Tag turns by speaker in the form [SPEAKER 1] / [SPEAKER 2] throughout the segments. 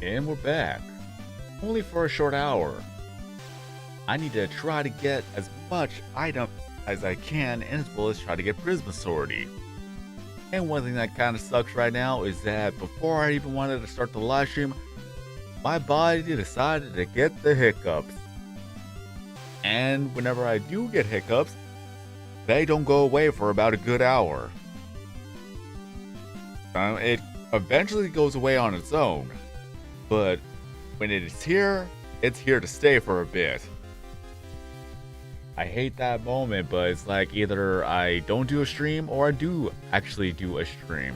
[SPEAKER 1] And we're back. Only for a short hour. I need to try to get as much item as I can, as well as try to get Prisma Swordy. And one thing that kind of sucks right now is that before I even wanted to start the live stream, my body decided to get the hiccups. And whenever I do get hiccups, they don't go away for about a good hour. It eventually goes away on its own, but when it is here, it's here to stay for a bit. I hate that moment, but it's like either I don't do a stream or I do actually do a stream.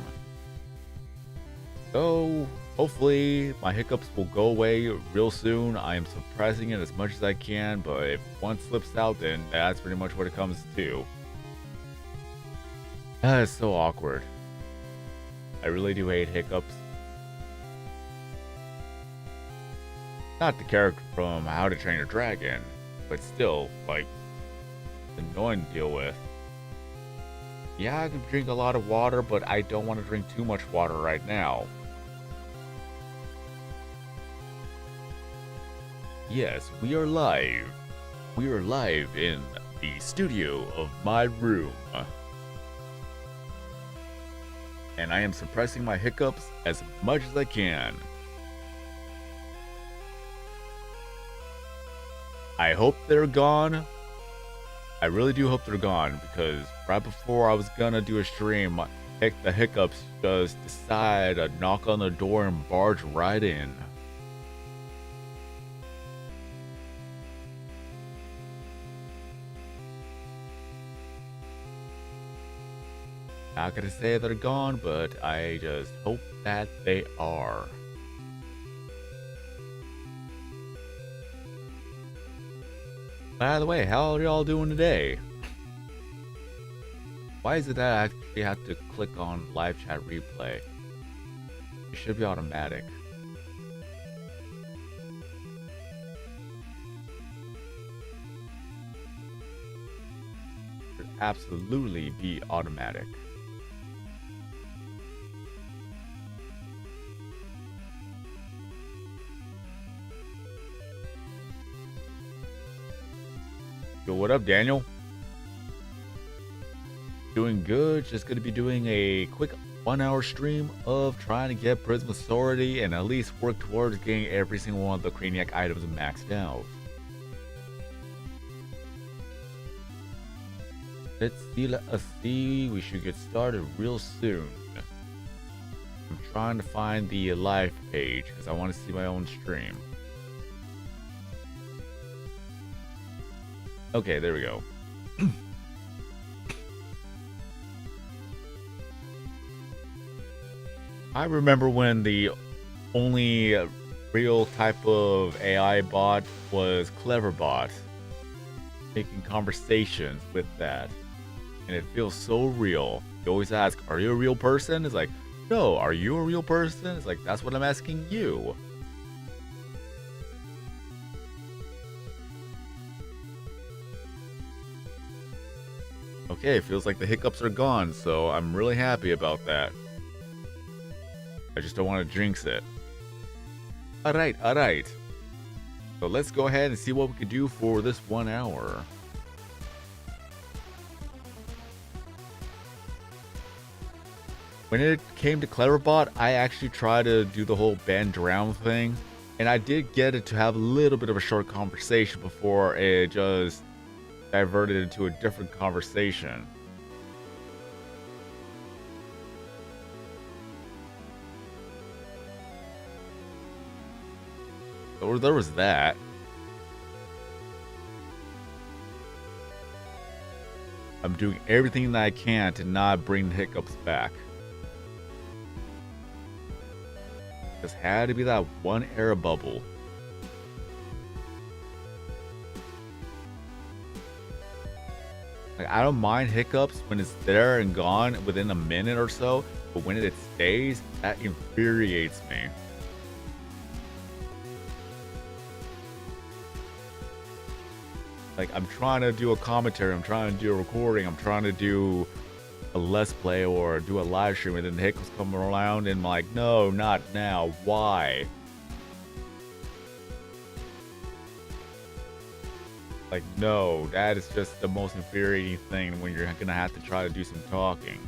[SPEAKER 1] So hopefully my hiccups will go away real soon. I am suppressing it as much as I can, but if one slips out, then that's pretty much what it comes to. It's so awkward. I really do hate hiccups. Not the character from How to Train Your Dragon, but still, like, annoying to deal with. Yeah, I can drink a lot of water, but I don't want to drink too much water right now. Yes, we are live. We are live in the studio of my room. And I am suppressing my hiccups as much as I can. I hope they're gone. I really do hope they're gone, because right before I was gonna do a stream, the hiccups just decided to knock on the door and barge right in. Not gonna say they're gone, but I just hope that they are. By the way, how are y'all doing today? Why is it that I actually have to click on live chat replay? It should be automatic. It should absolutely be automatic. Yo, what up, Daniel? Doing good. Just gonna be doing a quick 1-hour stream of trying to get Prisma Swordy and at least work towards getting every single one of the Craniac items maxed out. Let us see. We should get started real soon. I'm trying to find the live page because I want to see my own stream. Okay, there we go. I remember when the only real type of AI bot was Cleverbot, making conversations with that, and it feels so real. You always ask, are you a real person? It's like, no, are you a real person? It's like, that's what I'm asking you. Okay, it feels like the hiccups are gone, so I'm really happy about that. I just don't want to jinx it. Alright. So let's go ahead and see what we can do for this 1 hour. When it came to Cleverbot, I actually tried to do the whole bend around thing, and I did get it to have a little bit of a short conversation before it just diverted into a different conversation. Or there was that. I'm doing everything that I can to not bring the hiccups back. Just had to be that one air bubble. Like, I don't mind hiccups when it's there and gone within a minute or so, but when it stays, that infuriates me. Like, I'm trying to do a commentary, I'm trying to do a recording, I'm trying to do a Let's Play or do a live stream, and then the hiccups come around and I'm like, no, not now, why? Like, no, that is just the most infuriating thing when you're gonna have to try to do some talking.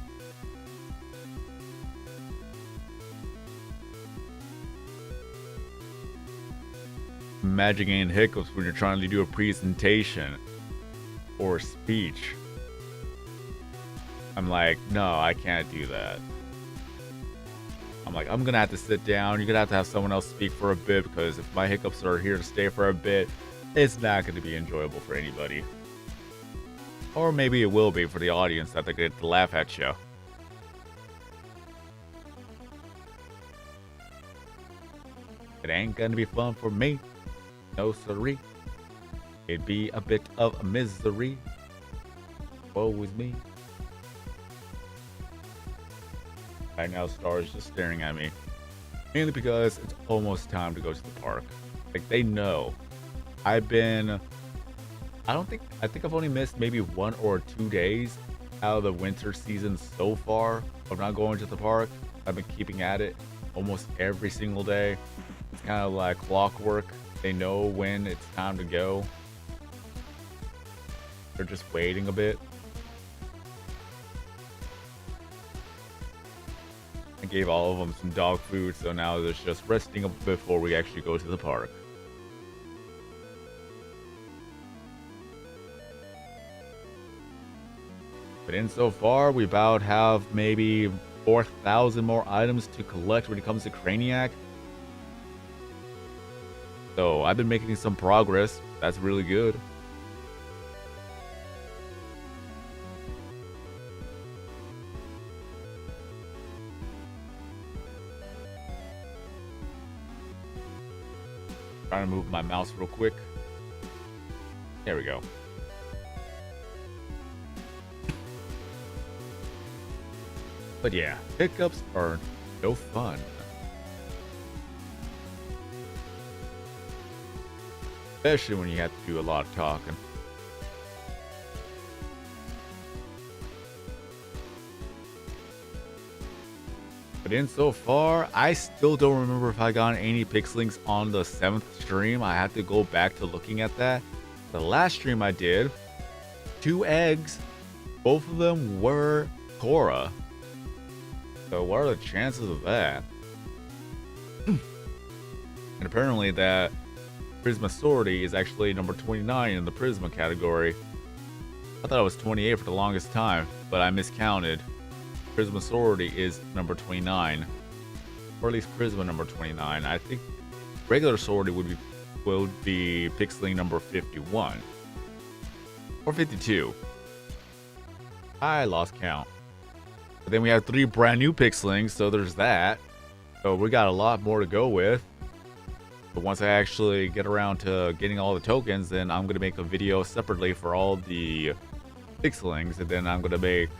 [SPEAKER 1] Imagine getting hiccups when you're trying to do a presentation or a speech. I'm like, no, I can't do that. I'm like, I'm gonna have to sit down. You're gonna have someone else speak for a bit, because if my hiccups are here to stay for a bit, it's not gonna be enjoyable for anybody. Or maybe it will be for the audience that they get to laugh at you. It ain't gonna be fun for me. No siree. It'd be a bit of a misery. Woe is me. Right now, Star is just staring at me. Mainly because it's almost time to go to the park. Like, they know. I think I've only missed maybe 1 or 2 days out of the winter season so far of not going to the park. I've been keeping at it almost every single day. It's kind of like clockwork. They know when it's time to go. They're just waiting a bit. I gave all of them some dog food, so now they're just resting up before we actually go to the park. But in so far, we about have maybe 4,000 more items to collect when it comes to Craniac. So I've been making some progress. That's really good. Trying to move my mouse real quick. There we go. But yeah, hiccups are no fun. Especially when you have to do a lot of talking. But in so far, I still don't remember if I got any pixelings on the 7th stream. I have to go back to looking at that. The last stream I did, 2 eggs, both of them were Cora. So what are the chances of that? And apparently that Prisma Swordy is actually number 29 in the Prisma category. I thought it was 28 for the longest time, but I miscounted. Prisma Swordy is number 29. Or at least Prisma number 29. I think regular Swordy would be pixeling number 51. Or 52. I lost count. But then we have 3 brand new pixelings, so there's that. So we got a lot more to go with. But once I actually get around to getting all the tokens, then I'm going to make a video separately for all the pixelings. And then I'm going to make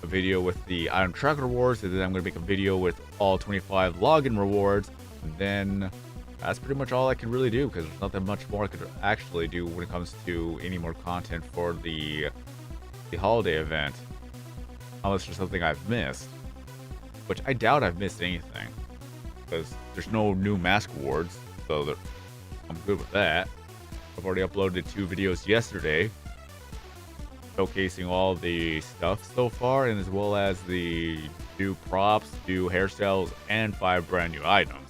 [SPEAKER 1] a video with the item tracker rewards. And then I'm going to make a video with all 25 login rewards. And then that's pretty much all I can really do, because there's nothing much more I could actually do when it comes to any more content for the holiday event. Unless there's something I've missed. Which I doubt I've missed anything, because there's no new mask awards. So I'm good with that. I've already uploaded 2 videos yesterday showcasing all the stuff so far, and as well as the new props, new hairstyles, and 5 brand new items.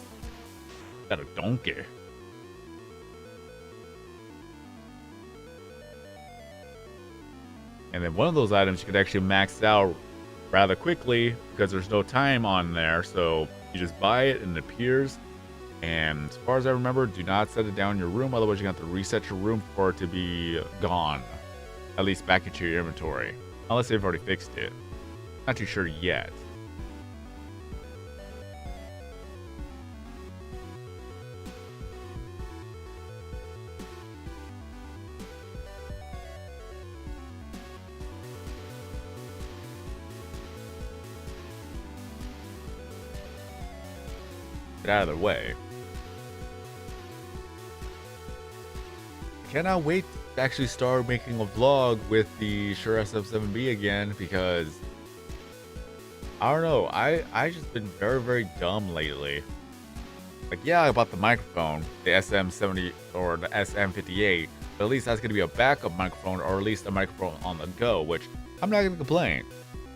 [SPEAKER 1] Got a donkey. And then one of those items you could actually max out rather quickly because there's no time on there. So you just buy it and it appears. And as far as I remember, do not set it down in your room. Otherwise, you're going to have to reset your room for it to be gone. At least back into your inventory. Unless they've already fixed it. Not too sure yet. Get out of the way. Cannot wait to actually start making a vlog with the Shure SM7B again, because I don't know, I just been very dumb lately. Like, yeah, I bought the microphone, the SM70 or the SM58, At least that's going to be a backup microphone, or at least a microphone on the go, which I'm not going to complain.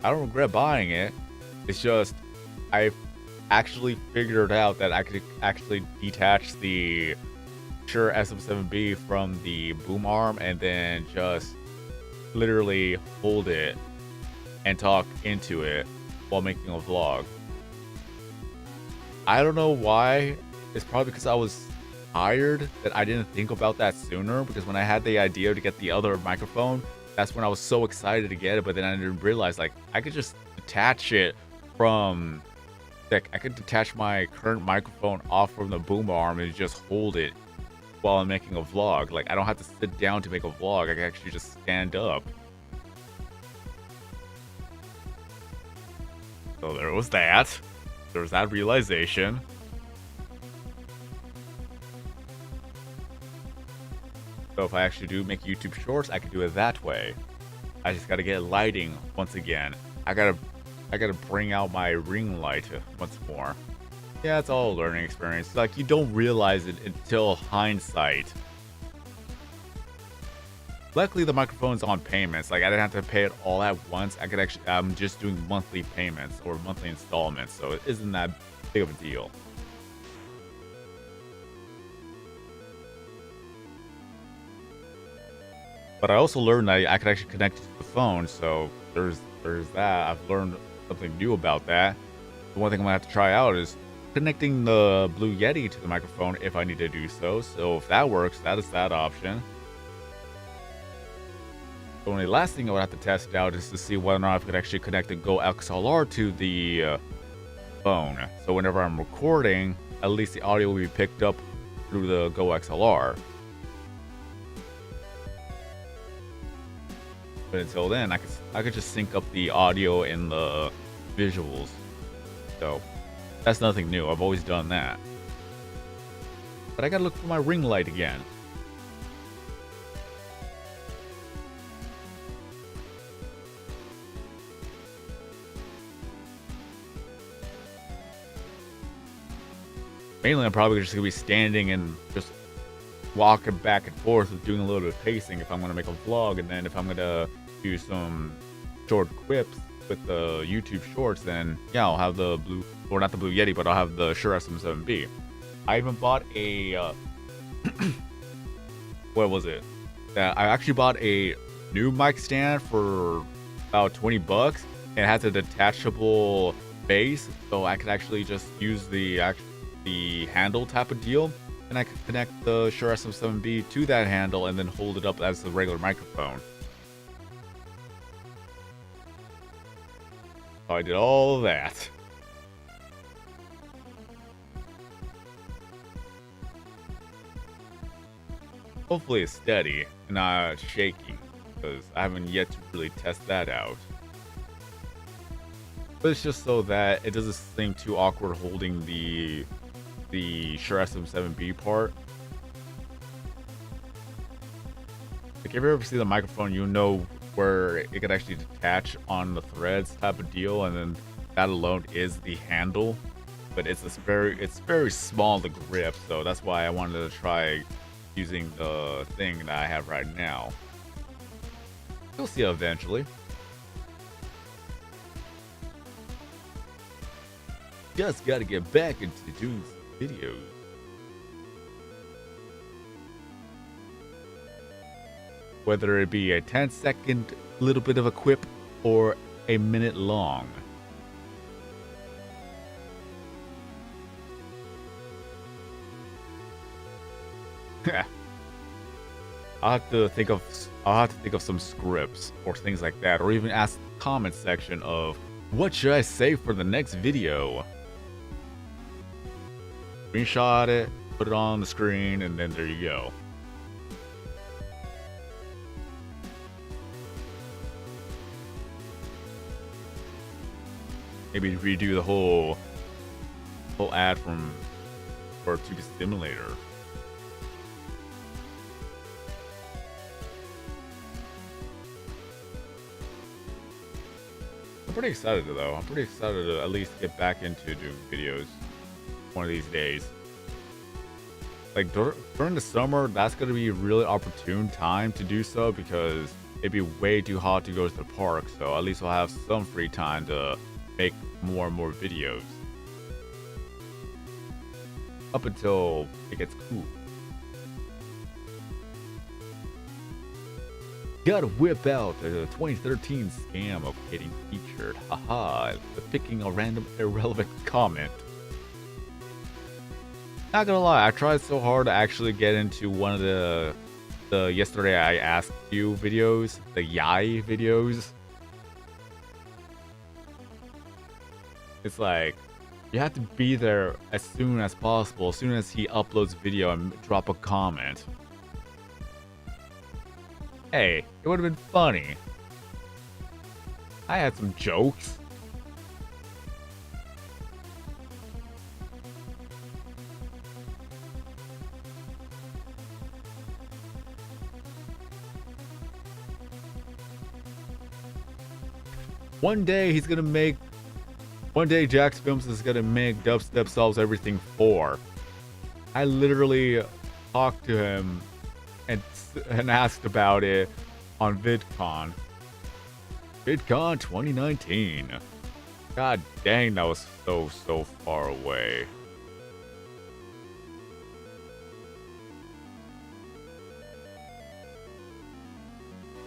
[SPEAKER 1] I don't regret buying it. It's just I actually figured out that I could actually detach the Shure SM7B from the boom arm and then just literally hold it and talk into it while making a vlog. I don't know why. It's probably because I was tired that I didn't think about that sooner, because when I had the idea to get the other microphone, that's when I was so excited to get it, but then I didn't realize, like, I could just detach it from, like, I could detach my current microphone off from the boom arm and just hold it while I'm making a vlog. Like, I don't have to sit down to make a vlog. I can actually just stand up. So there was that. There was that realization. So if I actually do make YouTube shorts, I can do it that way. I just gotta get lighting once again. I gotta bring out my ring light once more. Yeah, it's all a learning experience. Like, you don't realize it until hindsight. Luckily, the microphone's on payments. Like, I didn't have to pay it all at once. I could actually, I'm just doing monthly payments or monthly installments, so it isn't that big of a deal. But I also learned that I could actually connect it to the phone, so there's that. I've learned something new about that. The one thing I'm gonna have to try out is connecting the Blue Yeti to the microphone if I need to do so. So if that works, that is that option. The only last thing I would have to test out is to see whether or not I could actually connect the Go XLR to the phone. So whenever I'm recording, at least the audio will be picked up through the Go XLR. But until then, I could just sync up the audio and the visuals. So that's nothing new. I've always done that. But I gotta look for my ring light again. Mainly, I'm probably just gonna be standing and just walking back and forth with doing a little bit of pacing if I'm gonna make a vlog, and then if I'm gonna do some short quips with the YouTube shorts, then yeah, I'll have the blue, or not the Blue Yeti, but I'll have the Shure SM7B. I even bought a what was it? I actually bought a new mic stand for about 20 bucks, and it has a detachable base, so I could actually just use the handle type of deal, and I could connect the Shure SM7B to that handle and then hold it up as the regular microphone. So I did all of that. Hopefully it's steady and not shaky, because I haven't yet to really test that out. But it's just so that it doesn't seem too awkward holding the Shure SM7B part. Like, if you ever see the microphone, you know where it could actually detach on the threads type of deal, and then that alone is the handle. But it's very small to grip, so that's why I wanted to try using the thing that I have right now. You'll see eventually. Just gotta get back into doing some videos. Whether it be a 10-second little bit of a quip or a minute long. I'll have to think of some scripts or things like that, or even ask the comment section of what should I say for the next video. Screenshot it, put it on the screen, and then there you go. Maybe redo the whole ad for Pewdiepie Simulator. I'm pretty excited though. I'm pretty excited to at least get back into doing videos one of these days. like during the summer, that's gonna be a really opportune time to do so because it'd be way too hot to go to the park. So at least I'll have some free time to make more and more videos up until it gets cool. Gotta whip out the 2013 scam of getting featured. Haha, picking a random irrelevant comment. Not gonna lie, I tried so hard to actually get into one of the yesterday I asked you videos, the Yai videos. It's like, you have to be there as soon as possible, as soon as he uploads video and drop a comment. Hey, it would have been funny. I had some jokes. One day Jax Films is gonna make Dubstep Solves Everything 4. I literally talked to him and asked about it on VidCon. VidCon 2019. God dang, that was so far away.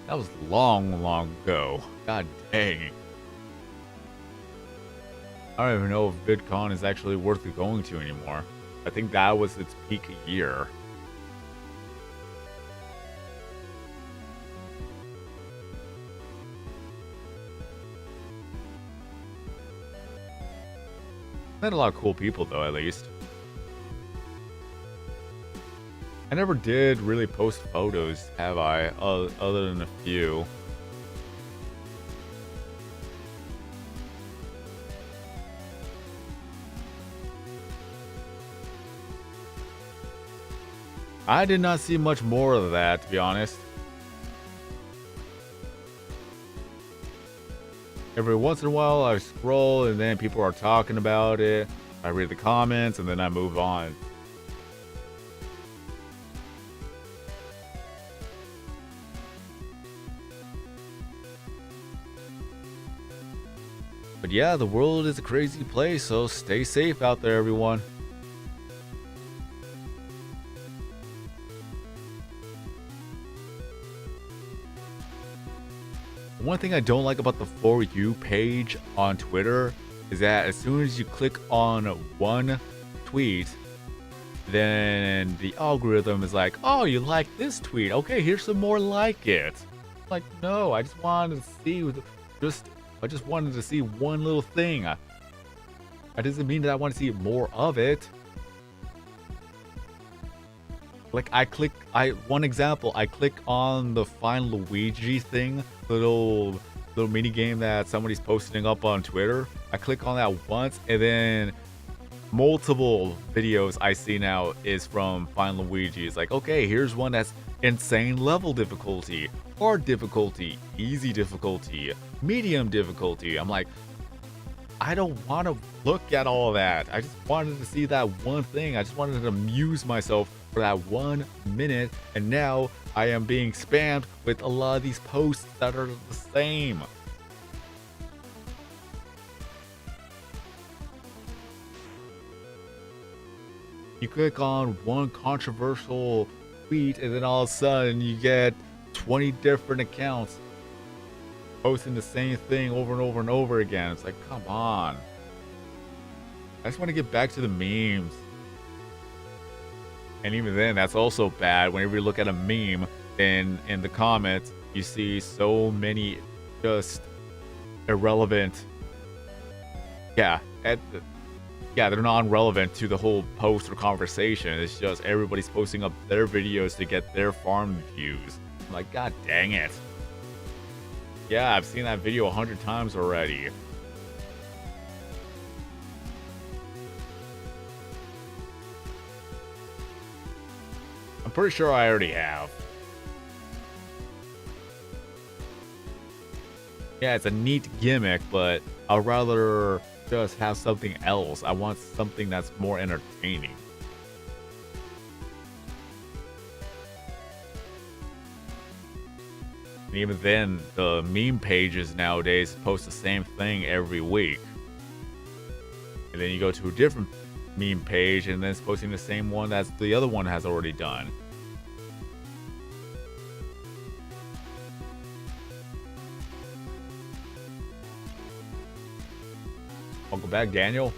[SPEAKER 1] That was long ago. God dang. I don't even know if VidCon is actually worth going to anymore. I think that was its peak year. Met a lot of cool people though, at least. I never did really post photos, have I? Other than a few. I did not see much more of that, to be honest. Every once in a while, I scroll and then people are talking about it. I read the comments and then I move on. But yeah, the world is a crazy place, so stay safe out there, everyone. One thing I don't like about the For You page on Twitter is that as soon as you click on one tweet, then the algorithm is like, oh, you like this tweet. Okay, here's some more like it. Like, no, I just wanted to see I just wanted to see one little thing. That doesn't mean that I want to see more of it. Like one example, I click on the Find Luigi thing, little mini game that somebody's posting up on Twitter. I click on that once and then multiple videos I see now is from Find Luigi. It's like, okay, here's one that's insane level difficulty, hard difficulty, easy difficulty, medium difficulty. I'm like, I don't want to look at all that. I just wanted to see that one thing. I just wanted to amuse myself for that 1 minute, and now I am being spammed with a lot of these posts that are the same. You click on one controversial tweet and then all of a sudden you get 20 different accounts posting the same thing over and over and over again. It's like, come on. I just want to get back to the memes. And even then, that's also bad. Whenever you look at a meme, in the comments, you see so many just irrelevant. Yeah, they're non-relevant to the whole post or conversation. It's just everybody's posting up their videos to get their farm views. I'm like, god dang it. Yeah, I've seen that video 100 times already. I'm pretty sure I already have. Yeah, it's a neat gimmick, but I'd rather just have something else. I want something that's more entertaining. And even then, the meme pages nowadays post the same thing every week. And then you go to a different meme page and then it's posting the same one that the other one has already done. Welcome back, Daniel.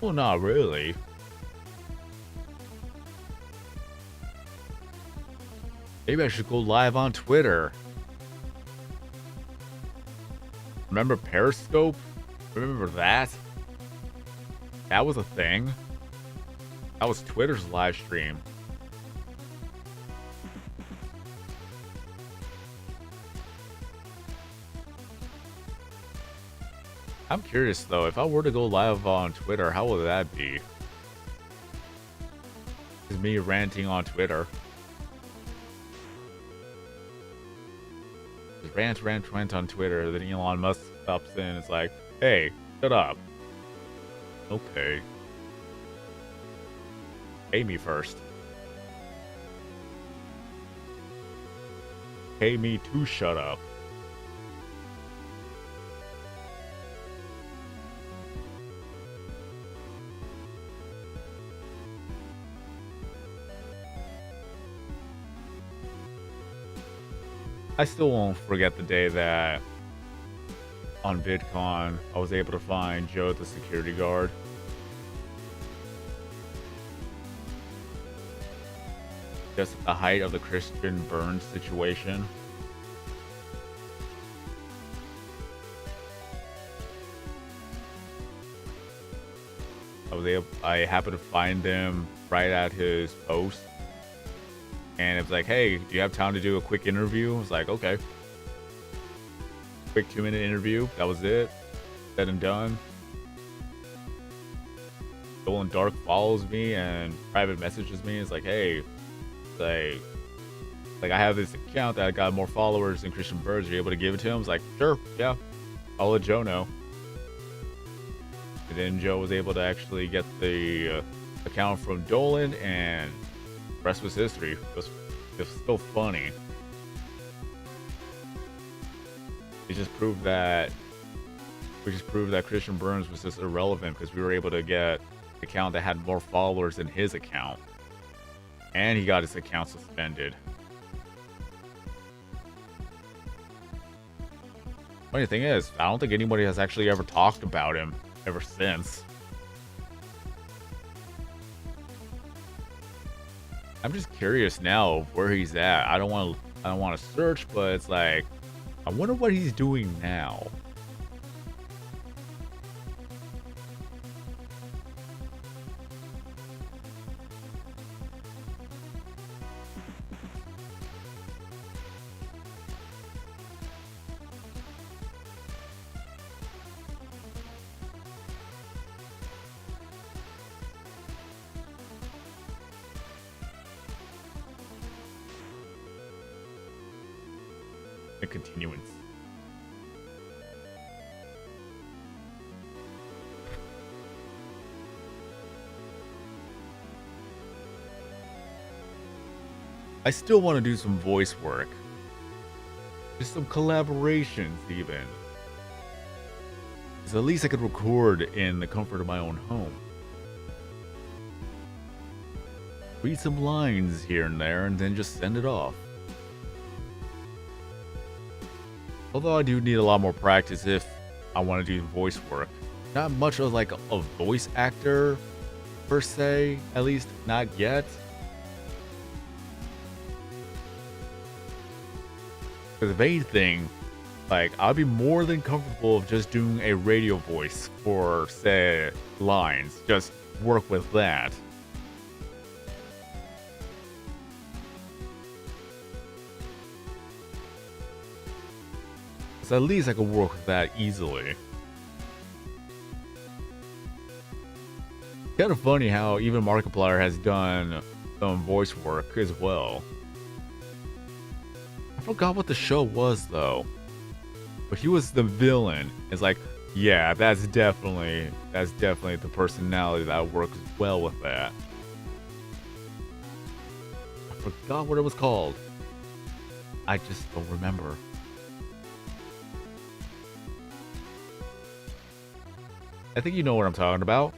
[SPEAKER 1] Well, not really. Maybe I should go live on Twitter. Remember Periscope? Remember that? That was a thing. That was Twitter's live stream. I'm curious though, if I were to go live on Twitter, how would that be? Is me ranting on Twitter. Just rant on Twitter, then Elon Musk stops in and it's like, hey, shut up. Okay. Pay me first. Pay me to shut up. I still won't forget the day that on VidCon I was able to find Joe, the security guard. Just at the height of the Christian Burns situation. I happened to find him right at his post. And it was like, hey, do you have time to do a quick interview? I was like, okay. Quick 2-minute interview. That was it. Said and done. Dolan Dark follows me and private messages me. It's like, hey, like I have this account that got more followers than Christian Burns. Are you able to give it to him? I was like, sure, yeah. I'll let Joe know. And then Joe was able to actually get the account from Dolan, and the rest was history. It was still funny. We just proved that Christian Burns was just irrelevant because we were able to get an account that had more followers than his account. And he got his account suspended. Funny thing is, I don't think anybody has actually ever talked about him ever since. I'm just curious now where he's at. I don't want to search, but it's like, I wonder what he's doing now. A continuance. I still want to do some voice work. Just some collaborations even. So at least I could record in the comfort of my own home. Read some lines here and there and then just send it off. Although I do need a lot more practice if I want to do voice work. Not much of like a voice actor per se, at least not yet. Because if anything, like I'd be more than comfortable of just doing a radio voice for say lines. Just work with that. So at least I could work with that easily. Kind of funny how even Markiplier has done some voice work as well. I forgot what the show was though, but he was the villain. It's like, yeah, that's definitely the personality that works well with that. I forgot what it was called. I just don't remember. I think you know what I'm talking about,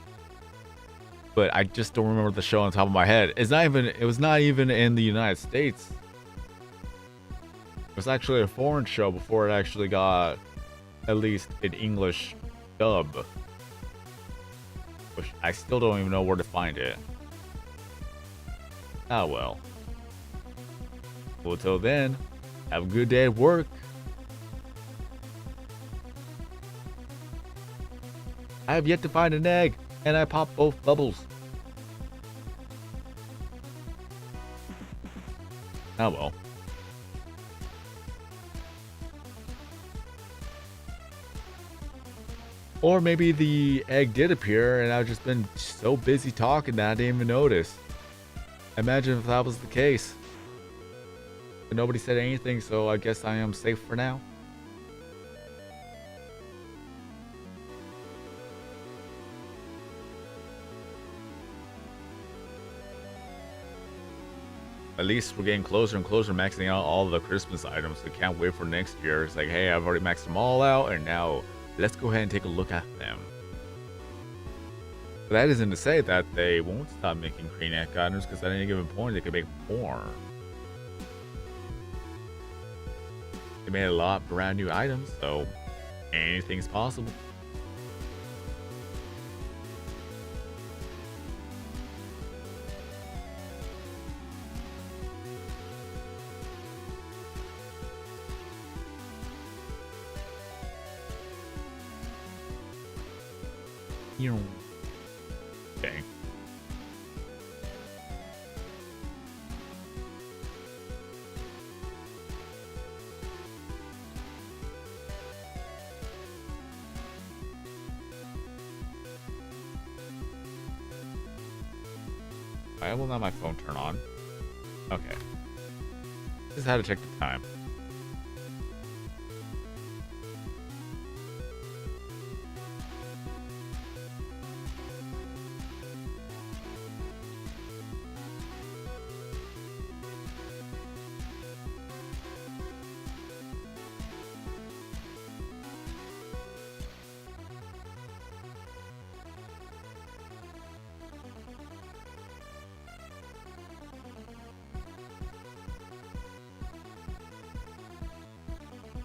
[SPEAKER 1] but I just don't remember the show on top of my head. It was not even in the United States. It was actually a foreign show before it actually got at least an English dub. Which I still don't even know where to find it. Ah well. Well, until then, have a good day at work. I have yet to find an egg, and I popped both bubbles. Oh well. Or maybe the egg did appear, and I've just been so busy talking that I didn't even notice. Imagine if that was the case. But nobody said anything, so I guess I am safe for now. At least we're getting closer and closer maxing out all the Christmas items. So can't wait for next year. It's like, hey, I've already maxed them all out, and now let's go ahead and take a look at them. But that isn't to say that they won't stop making green egg items, because at any given point they could make more. They made a lot of brand new items, so anything's possible. Okay. Why will not my phone turn on? Okay. Just had to check the time.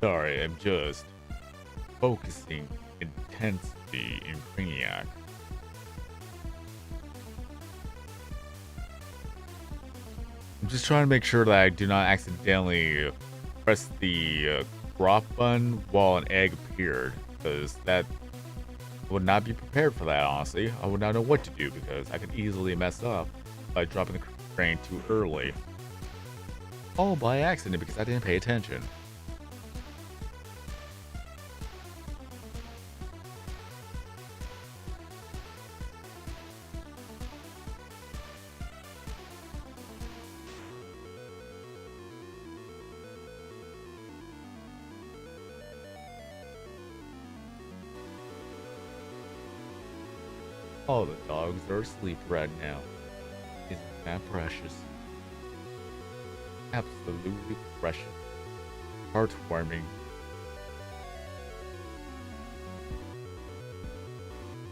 [SPEAKER 1] Sorry, I'm just focusing intensely in Brainiac. I'm just trying to make sure that I do not accidentally press the drop button while an egg appeared, because that I would not be prepared for that, honestly. I would not know what to do, because I could easily mess up by dropping the crane too early. All by accident, because I didn't pay attention. All the dogs are asleep right now. Isn't that precious? Absolutely precious. Heartwarming.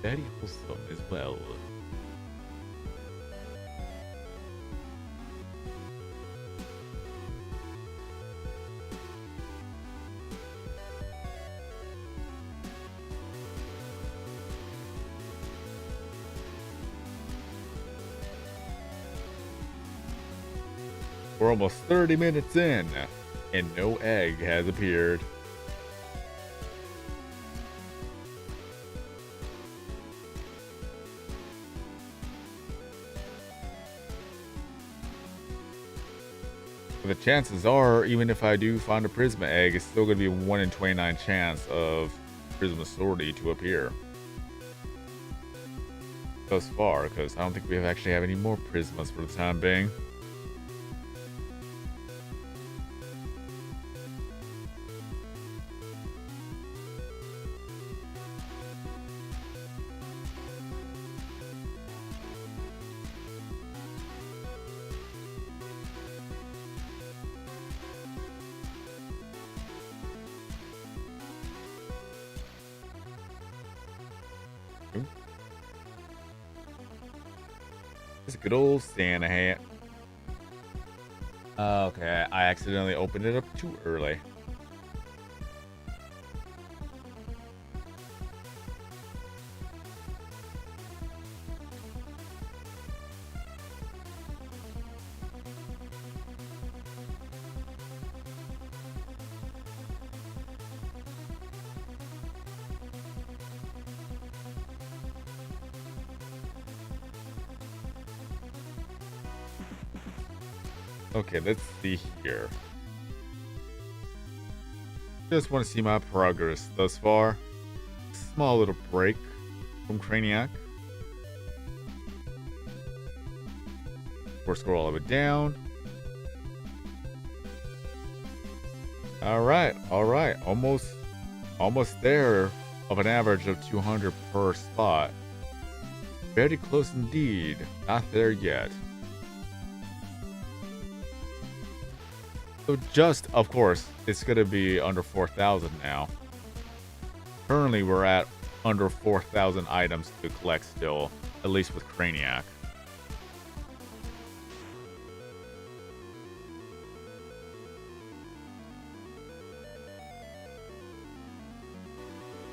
[SPEAKER 1] Very wholesome as well. We're almost 30 minutes in, and no egg has appeared. The chances are, even if I do find a Prisma egg, it's still going to be a 1 in 29 chance of Prisma Swordy to appear. thus far, because I don't think we actually have any more Prismas for the time being. It's a good old Santa hat. Okay, I accidentally opened it up too early. Okay, let's see here. Just want to see my progress thus far. Small little break from Craniac. We'll scroll all the way down. Alright, almost there of an average of 200 per spot. Very close indeed. Not there yet. So just, of course, it's going to be under 4,000 now. Currently, we're at under 4,000 items to collect still, at least with Craniac.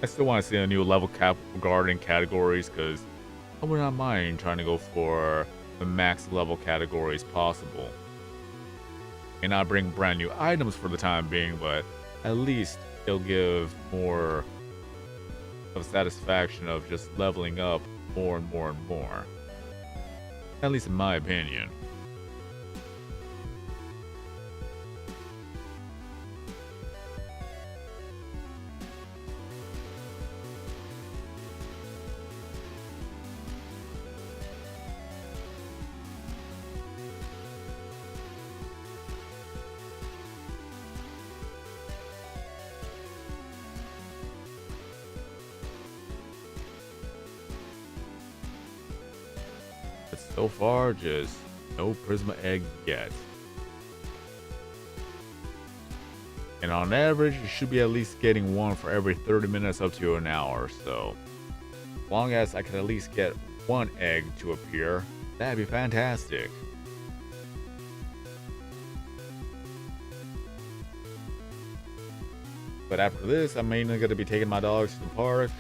[SPEAKER 1] I still want to see a new level cap regarding categories, because I would not mind trying to go for the max level categories possible. May not bring brand new items for the time being, but at least it'll give more of satisfaction of just leveling up more and more and more. At least in my opinion. But so far, just no Prisma egg yet. And on average, you should be at least getting one for every 30 minutes up to an hour. So, as long as I can at least get one egg to appear, that'd be fantastic. But after this, I'm mainly going to be taking my dogs to the park.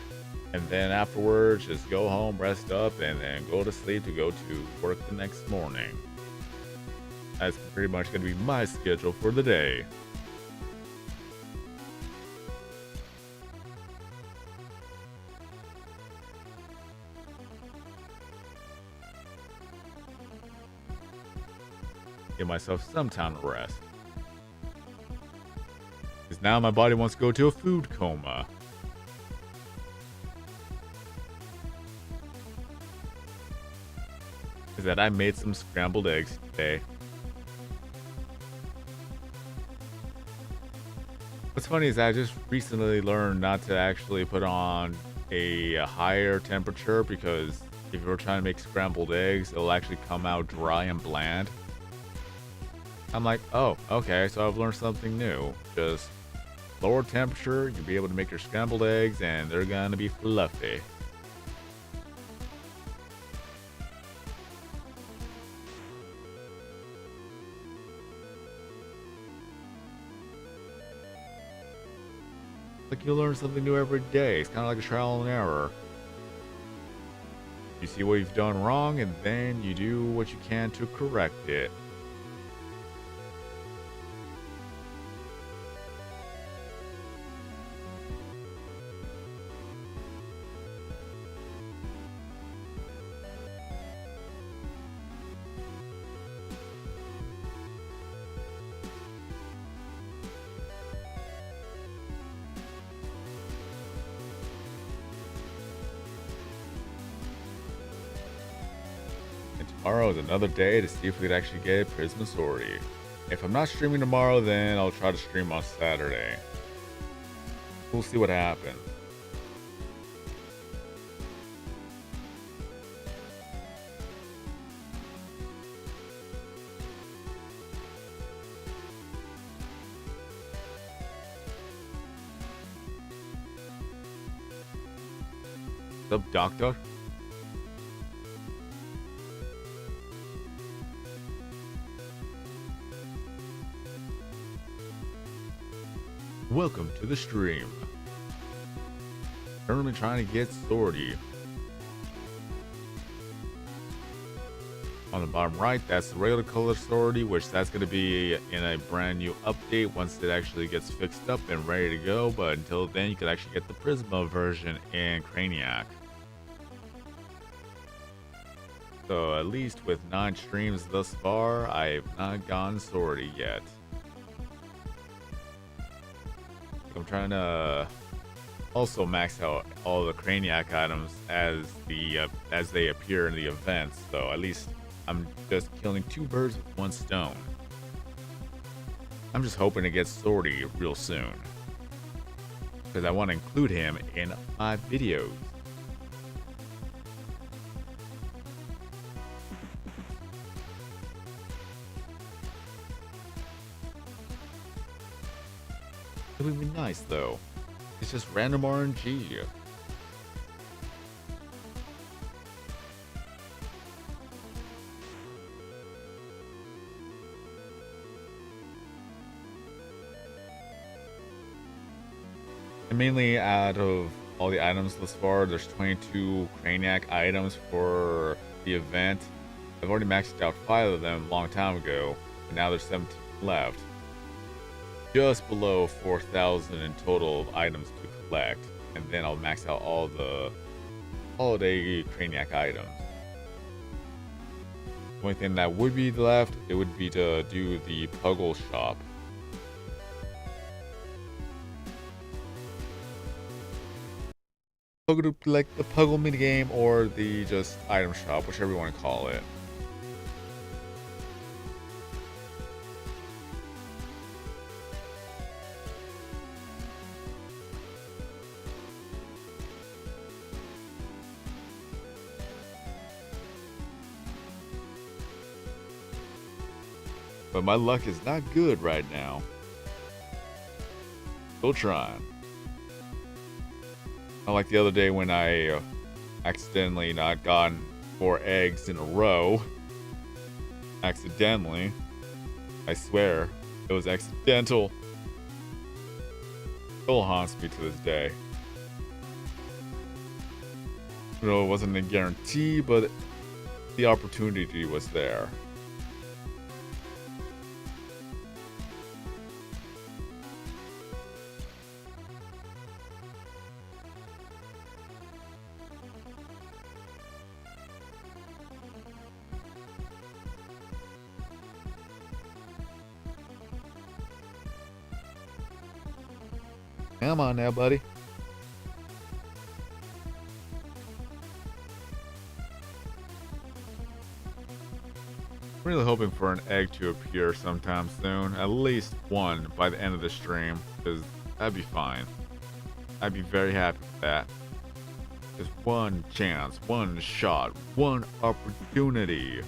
[SPEAKER 1] And then afterwards, just go home, rest up, and then go to sleep to go to work the next morning. That's pretty much going to be my schedule for the day. Give myself some time to rest. Because now my body wants to go to a food coma. Is that I made some scrambled eggs today. What's funny is I just recently learned not to actually put on a higher temperature, because if you're trying to make scrambled eggs, it'll actually come out dry and bland. I'm like, oh, okay, so I've learned something new. Just lower temperature, you'll be able to make your scrambled eggs, and they're gonna be fluffy. Like, you learn something new every day. It's kind of like a trial and error. You see what you've done wrong, and then you do what you can to correct it. Tomorrow is another day to see if we could actually get Prisma Swordy. If I'm not streaming tomorrow, then I'll try to stream on Saturday. We'll see what happens. What's up, Doctor? Welcome to the stream. Currently trying to get Swordy. On the bottom right, that's the regular color Swordy, which that's going to be in a brand new update once it actually gets fixed up and ready to go. But until then, you can actually get the Prisma version in Craniac. So at least with 9 streams thus far, I have not gotten Swordy yet. I'm trying to also max out all the Craniac items as they appear in the events. So at least I'm just killing 2 birds with 1 stone. I'm just hoping to get Swordy real soon, because I want to include him in my videos. It would be nice though. It's just random RNG. And mainly out of all the items thus far, there's 22 Craniac items for the event. I've already maxed out 5 of them a long time ago, and now there's 17 left. Just below 4,000 in total of items to collect, and then I'll max out all the holiday Craniac items. The only thing that would be left, it would be to do the Puggle shop. Like the Puggle minigame or the just item shop, whichever you want to call it. But my luck is not good right now. Still trying. Not like the other day when I accidentally not gotten 4 eggs in a row. Accidentally. I swear, it was accidental. Still haunts me to this day. You know, it wasn't a guarantee, but the opportunity was there. Come on now, buddy. I'm really hoping for an egg to appear sometime soon. At least one by the end of the stream, because that'd be fine. I'd be very happy with that. Just one chance, one shot, one opportunity.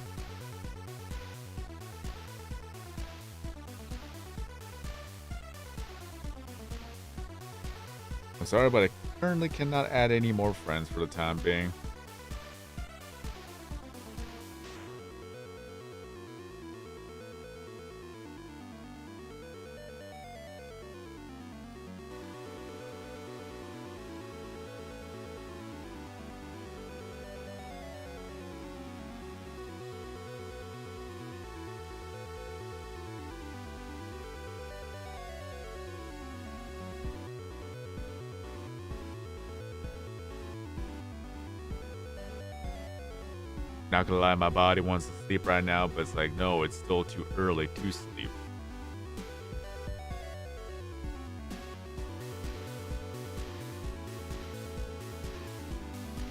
[SPEAKER 1] I'm sorry, but I currently cannot add any more friends for the time being. Not gonna lie, my body wants to sleep right now, but it's like, no, it's still too early to sleep.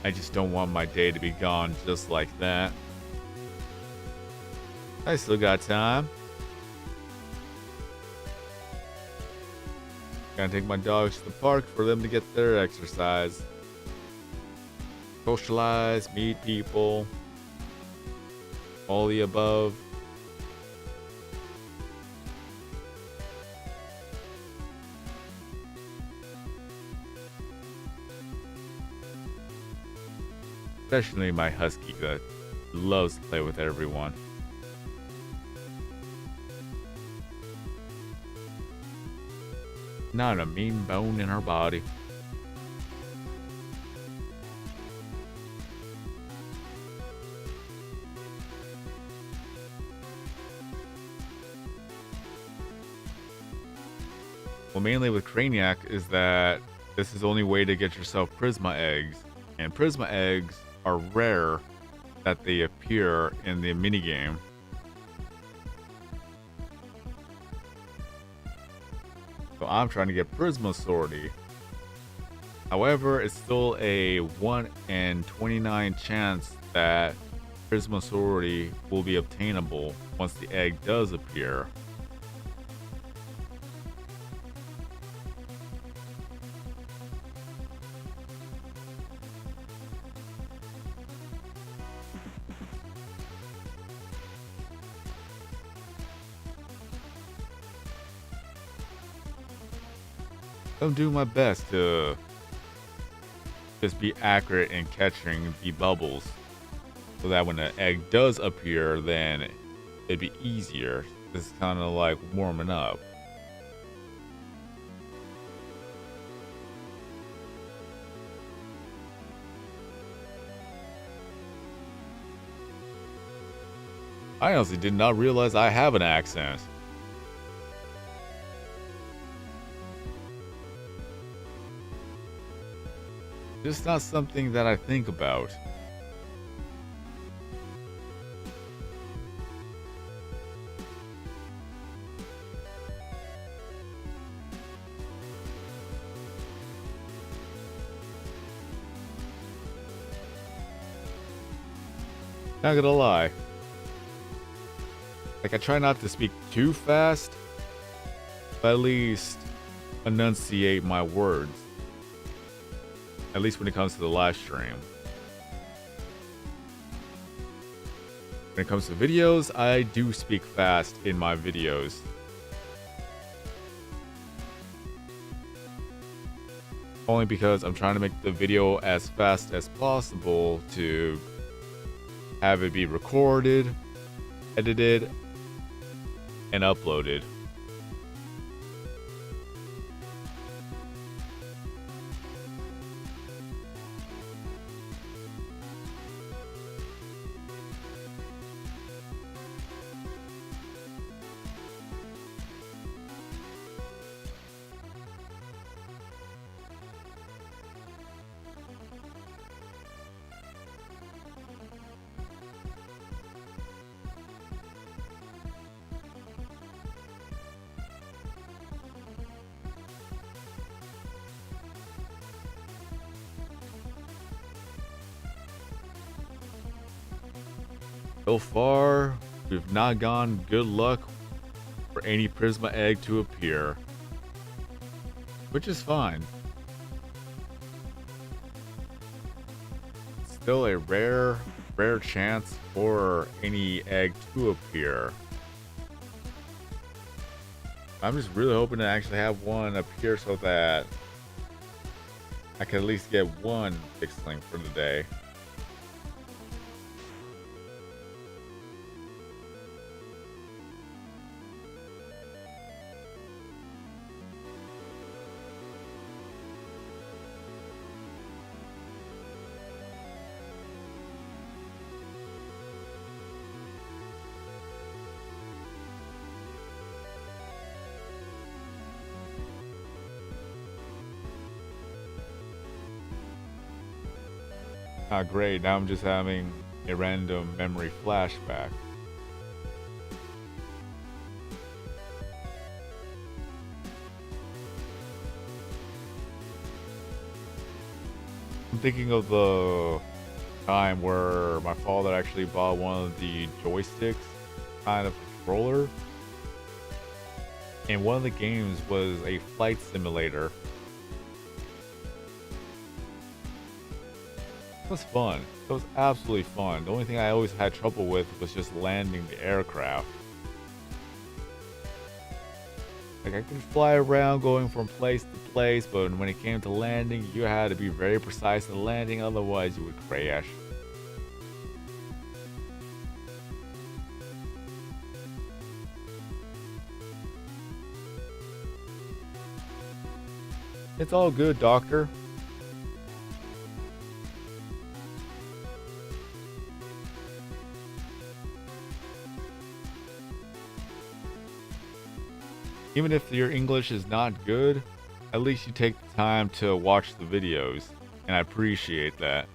[SPEAKER 1] I just don't want my day to be gone just like that. I still got time. Gotta take my dogs to the park for them to get their exercise. Socialize, meet people. All the above. Especially my husky that loves to play with everyone. Not a mean bone in her body. Well, mainly with Craniac is that this is the only way to get yourself Prisma eggs. And Prisma eggs are rare that they appear in the minigame. So I'm trying to get Prisma Swordy. However, it's still a 1 in 29 chance that Prisma Swordy will be obtainable once the egg does appear. I'm doing my best to just be accurate in catching the bubbles so that when the egg does appear, then it'd be easier. It's kind of like warming up. I honestly did not realize I have an accent. Just not something that I think about. Not gonna lie. Like, I try not to speak too fast, but at least enunciate my words. At least when it comes to the live stream. When it comes to videos, I do speak fast in my videos. Only because I'm trying to make the video as fast as possible to have it be recorded, edited, and uploaded. So far, we've not gone good luck for any Prisma egg to appear, which is fine. Still a rare chance for any egg to appear. I'm just really hoping to actually have one appear so that I can at least get one Pixlink for the day. Ah, great. Now I'm just having a random memory flashback. I'm thinking of the time where my father actually bought one of the joysticks. kind of controller. And one of the games was a flight simulator. It was fun. It was absolutely fun. The only thing I always had trouble with was just landing the aircraft. Like, I could fly around going from place to place, but when it came to landing, you had to be very precise in landing, otherwise you would crash. It's all good, Doctor. Even if your English is not good, at least you take the time to watch the videos, and I appreciate that.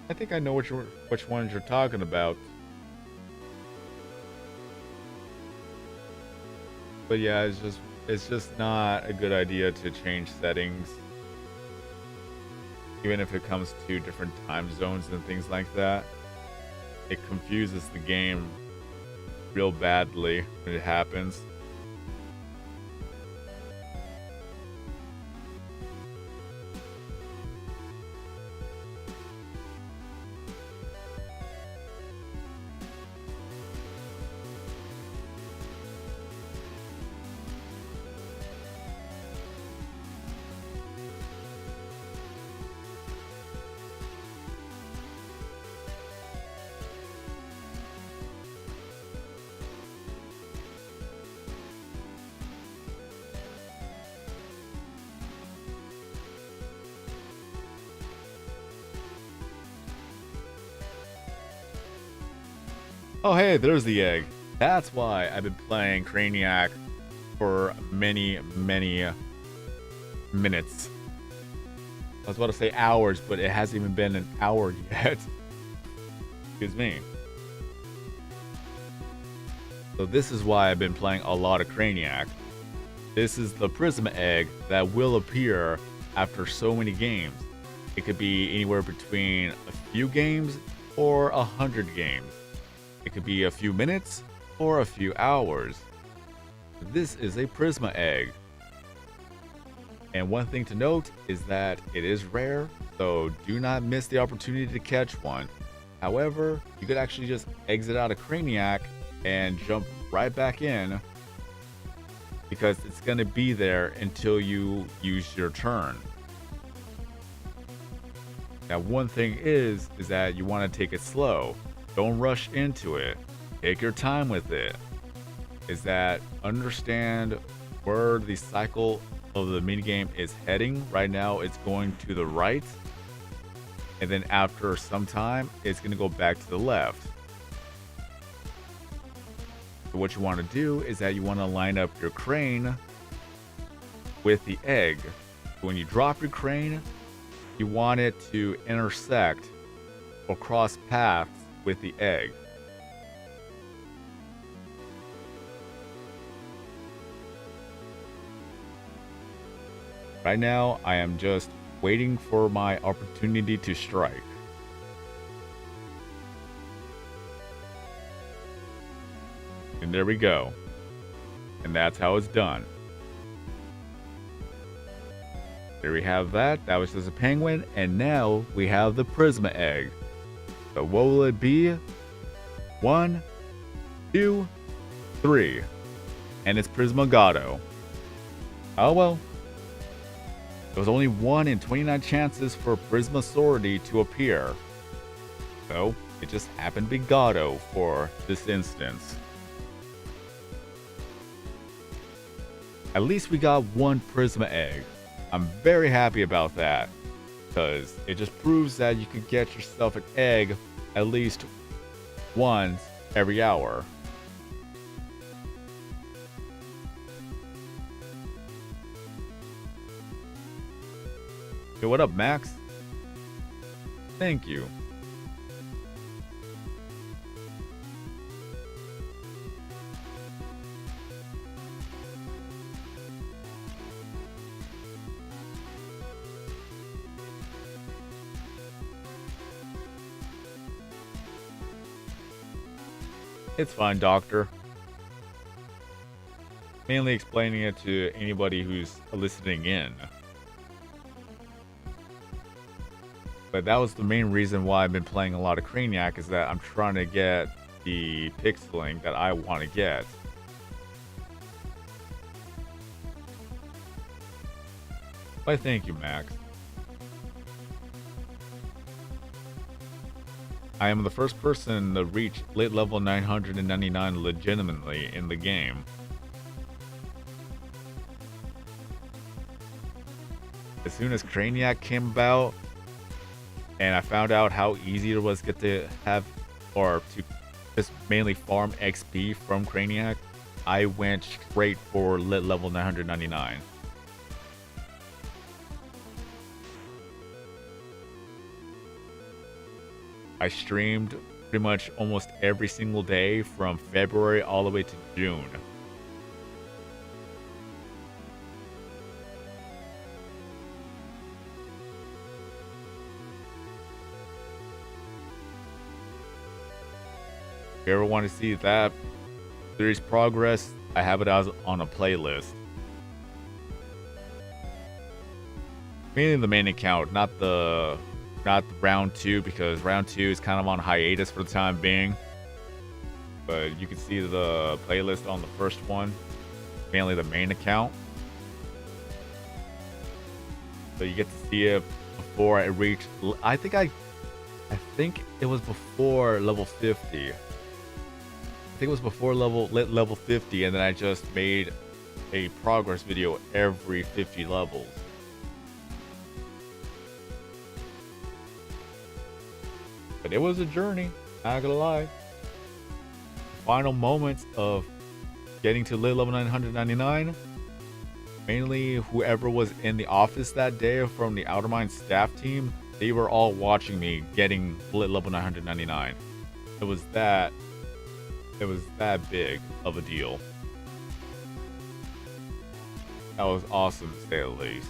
[SPEAKER 1] I think I know which ones you're talking about. But yeah, it's just not a good idea to change settings. Even if it comes to different time zones and things like that. It confuses the game real badly when it happens. Oh hey, there's the egg. That's why I've been playing Craniac for many minutes. I was about to say hours, but it hasn't even been an hour yet. Excuse me. So this is why I've been playing a lot of Craniac. This is the Prisma egg that will appear after so many games. It could be anywhere between a few games or 100 games. It could be a few minutes or a few hours. This is a Prisma egg. And one thing to note is that it is rare, so do not miss the opportunity to catch one. However, you could actually just exit out of Craniac and jump right back in, because it's going to be there until you use your turn. Now, one thing is that you want to take it slow. Don't rush into it. Take your time with it. Is that understand where the cycle of the minigame is heading. Right now, it's going to the right. And then after some time, it's going to go back to the left. So what you want to do is that you want to line up your crane with the egg. When you drop your crane, you want it to intersect or cross paths with the egg. Right now, I am just waiting for my opportunity to strike. And there we go. And that's how it's done. There we have that. That was just a penguin. And now we have the Prisma egg. So what will it be? 1, 2, 3. And it's Prismagato. Oh well. There was only 1 in 29 chances for Prisma Swordy to appear. So, it just happened to be Gato for this instance. At least we got 1 Prisma egg. I'm very happy about that, because it just proves that you could get yourself an egg at least once every hour. Hey, what up, Max? Thank you. It's fine, Doctor. Mainly explaining it to anybody who's listening in. But that was the main reason why I've been playing a lot of Craniac, is that I'm trying to get the pixeling that I want to get. Why, thank you, Max. I am the first person to reach late level 999 legitimately in the game. As soon as Craniac came about, and I found out how easy it was to get to have, or to just mainly farm XP from Craniac, I went straight for lit level 999. I streamed pretty much almost every single day from February all the way to June. If you ever want to see that series progress, I have it as on a playlist. Mainly the main account, not the round 2, because round 2 is kind of on hiatus for the time being. But you can see the playlist on the first one, mainly the main account. So you get to see it before I reached, I think it was before level 50. I think it was before level 50, and then I just made a progress video every 50 levels. But it was a journey, not gonna lie. The final moments of getting to lit level 999, mainly whoever was in the office that day from the Outer Mind staff team, they were all watching me getting lit level 999. It was that big of a deal. That was awesome, to say the least.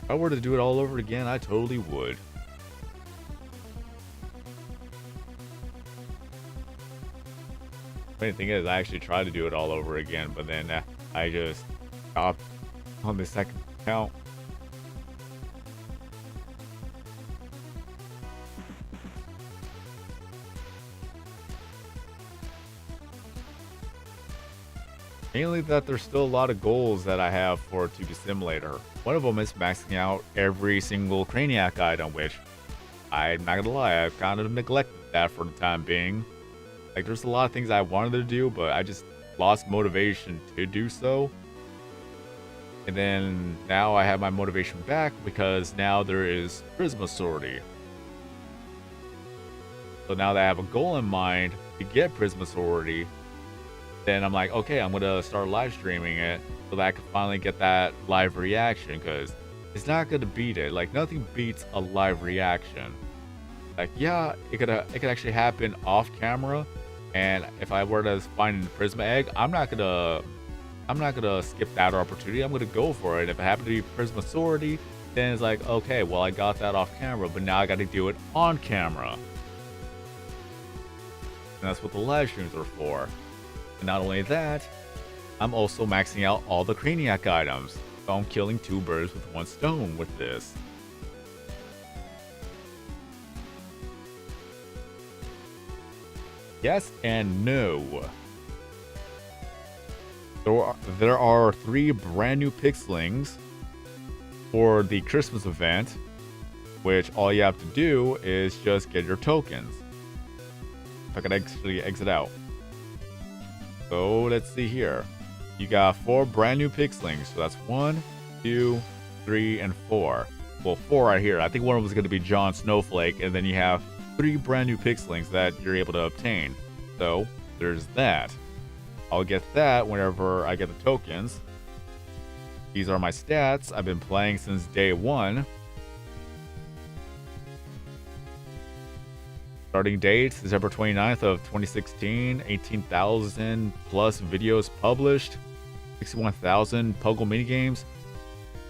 [SPEAKER 1] If I were to do it all over again, I totally would. Funny thing is, I actually tried to do it all over again, but then I just stopped on the second account. Mainly that there's still a lot of goals that I have for Pewdiepie Simulator. One of them is maxing out every single Craniac item, which I'm not gonna lie, I've kind of neglected that for the time being. Like, there's a lot of things I wanted to do, but I just lost motivation to do so. And then now I have my motivation back because now there is Prisma Swordy. So now that I have a goal in mind to get Prisma Swordy, then I'm like, okay, I'm gonna start live streaming it so that I can finally get that live reaction, because it's not gonna beat it. Like, nothing beats a live reaction. Like, yeah, it could actually happen off camera, and if I were to find the Prisma egg, I'm not gonna skip that opportunity. I'm gonna go for it. If it happened to be Prisma Swordy, then it's like, okay, well, I got that off camera, but now I got to do it on camera. And that's what the live streams are for. And not only that, I'm also maxing out all the Craniac items. So I'm killing 2 birds with 1 stone with this. Yes and no. There are 3 brand new pixelings for the Christmas event, which all you have to do is just get your tokens. If I can actually exit out. So let's see here. You got 4 brand new pixelings. So that's 1, 2, 3, and 4. Well, 4 right here. I think one of them is going to be John Snowflake, and then you have 3 brand new pixelings that you're able to obtain. So there's that. I'll get that whenever I get the tokens. These are my stats. I've been playing since day 1. Starting date, December 29th of 2016. 18,000 plus videos published. 61,000 Pogo minigames.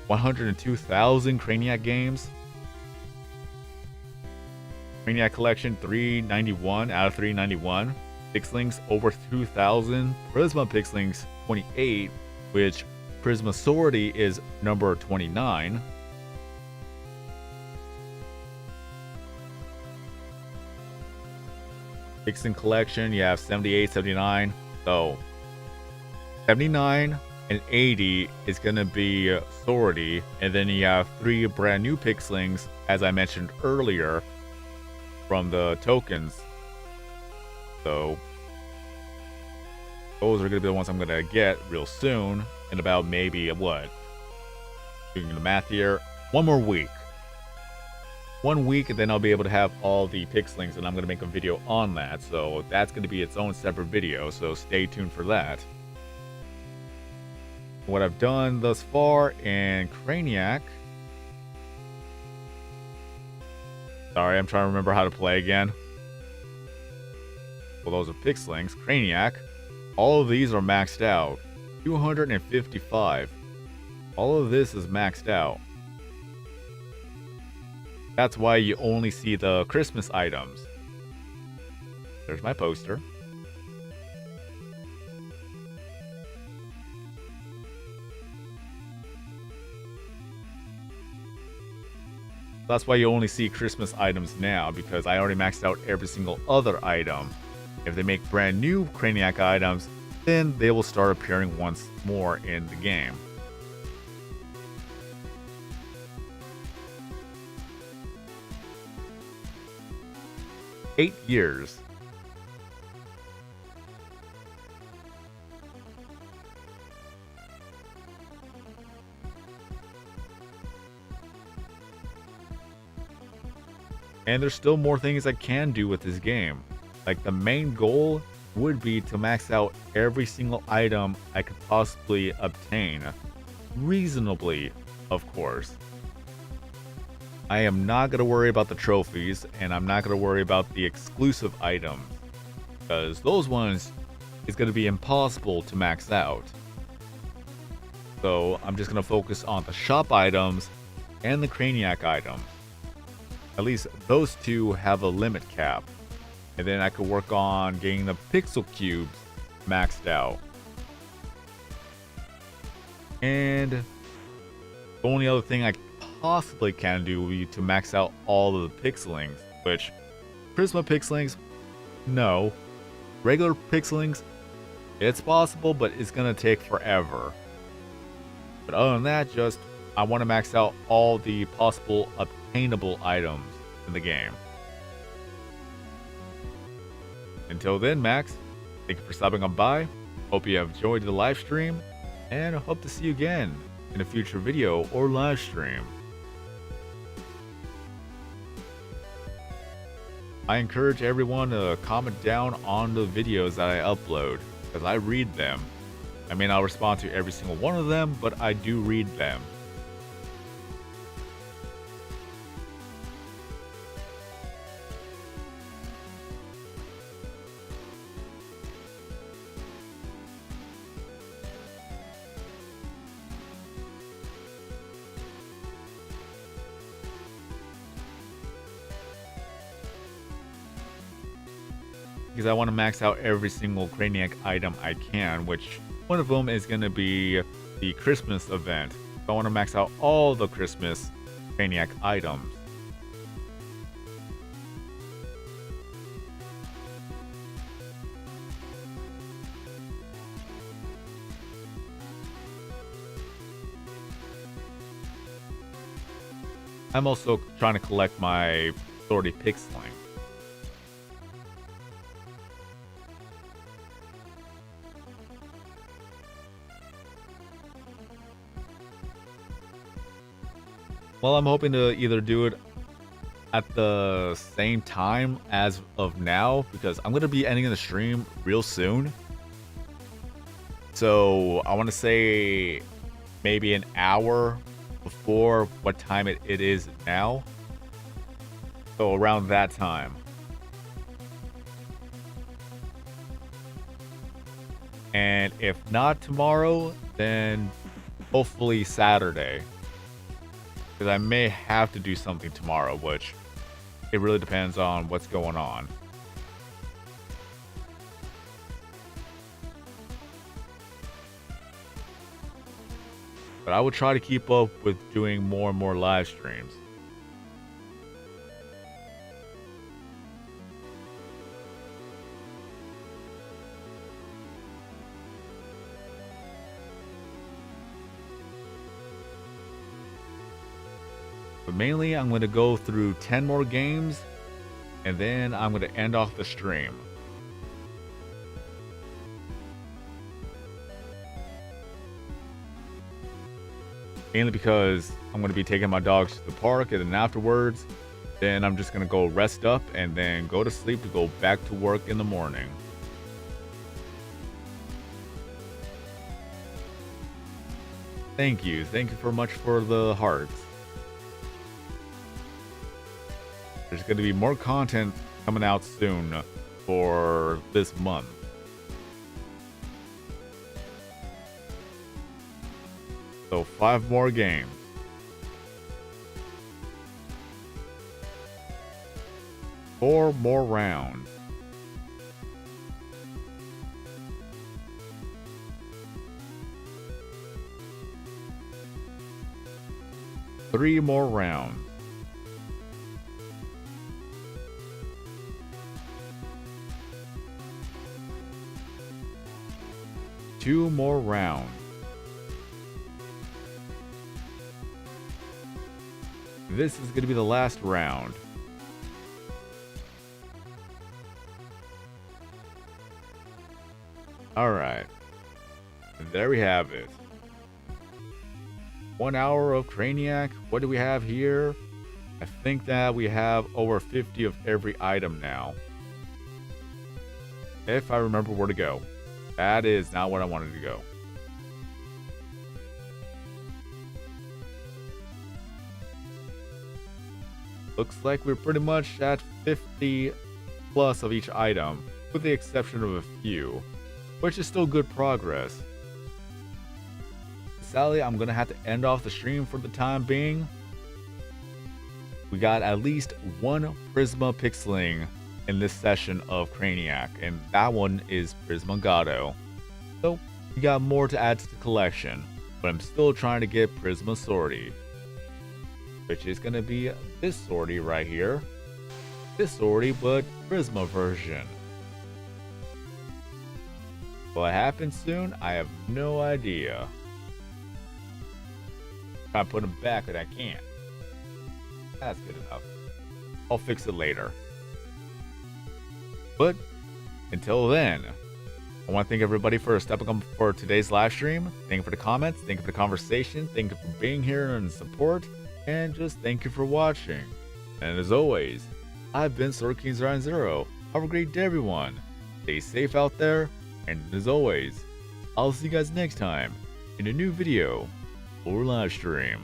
[SPEAKER 1] 102,000 Craniac games. Craniac collection 391 out of 391. Pixelings over 2,000. Prisma Pixelings 28, which Prisma Swordy is number 29. Pixeling collection, you have 78, 79. So 79 and 80 is going to be Swordy. And then you have 3 brand new pixelings, as I mentioned earlier, from the tokens. So those are going to be the ones I'm going to get real soon. In about maybe, what? Doing the math here. 1 more week. 1 week, and then I'll be able to have all the pixelings, and I'm going to make a video on that. So that's going to be its own separate video, so stay tuned for that. What I've done thus far in Craniac. Sorry, I'm trying to remember how to play again. Well, those are pixelings. Craniac. All of these are maxed out. 255. All of this is maxed out. That's why you only see the Christmas items. There's my poster. That's why you only see Christmas items now, because I already maxed out every single other item. If they make brand new Craniac items, then they will start appearing once more in the game. Eight years. And there's still more things I can do with this game. Like, the main goal would be to max out every single item I could possibly obtain. Reasonably, of course. I am not going to worry about the trophies, and I'm not going to worry about the exclusive items, because those ones is going to be impossible to max out. So I'm just going to focus on the shop items and the Craniac item. At least those two have a limit cap. And then I could work on getting the pixel cubes maxed out. And the only other thing I possibly can do would be to max out all of the pixelings. Which, Prisma pixelings, no. Regular pixelings, it's possible, but it's going to take forever. But other than that, just I want to max out all the possible obtainable items in the game. Until then, Max, thank you for stopping on by. Hope you have enjoyed the live stream, and I hope to see you again in a future video or live stream. I encourage everyone to comment down on the videos that I upload, because I read them. I may not respond to every single one of them, but I do read them. because I want to max out every single Craniac item I can, which one of them is going to be the Christmas event. So I want to max out all the Christmas Craniac items. I'm also trying to collect my Swordy Pixeling. Well, I'm hoping to either do it at the same time as of now, because I'm going to be ending the stream real soon. So I want to say maybe an hour before what time it is now. So around that time. And if not tomorrow, then hopefully Saturday. Because I may have to do something tomorrow, which it really depends on what's going on. But I will try to keep up with doing more and more live streams. But mainly, I'm going to go through 10 more games, and then I'm going to end off the stream. Mainly because I'm going to be taking my dogs to the park, and then afterwards, then I'm just going to go rest up and then go to sleep to go back to work in the morning. Thank you very much for the hearts. There's going to be more content coming out soon for this month. So 5 more games. Four more rounds. Three more rounds. Two more rounds. This is going to be the last round. Alright. There we have it. 1 hour of Craniac. What do we have here? I think that we have over 50 of every item now. If I remember where to go. That is not where I wanted to go. Looks like we're pretty much at 50 plus of each item, with the exception of a few, which is still good progress. Sadly, I'm going to have to end off the stream for the time being. We got at least one Prisma Pixeling in this session of Craniac, and that one is Prisma Gato. So, we got more to add to the collection, but I'm still trying to get Prisma Swordy, which is going to be this Swordy right here. This Swordy, but Prisma version. Will it happen soon? I have no idea. Try to put him back, but I can't. That's good enough. I'll fix it later. But until then, I want to thank everybody for stepping up for today's live stream. Thank you for the comments. Thank you for the conversation. Thank you for being here and support. And just thank you for watching. And as always, I've been SwordKing090. Have a great day, everyone. Stay safe out there. And as always, I'll see you guys next time in a new video or live stream.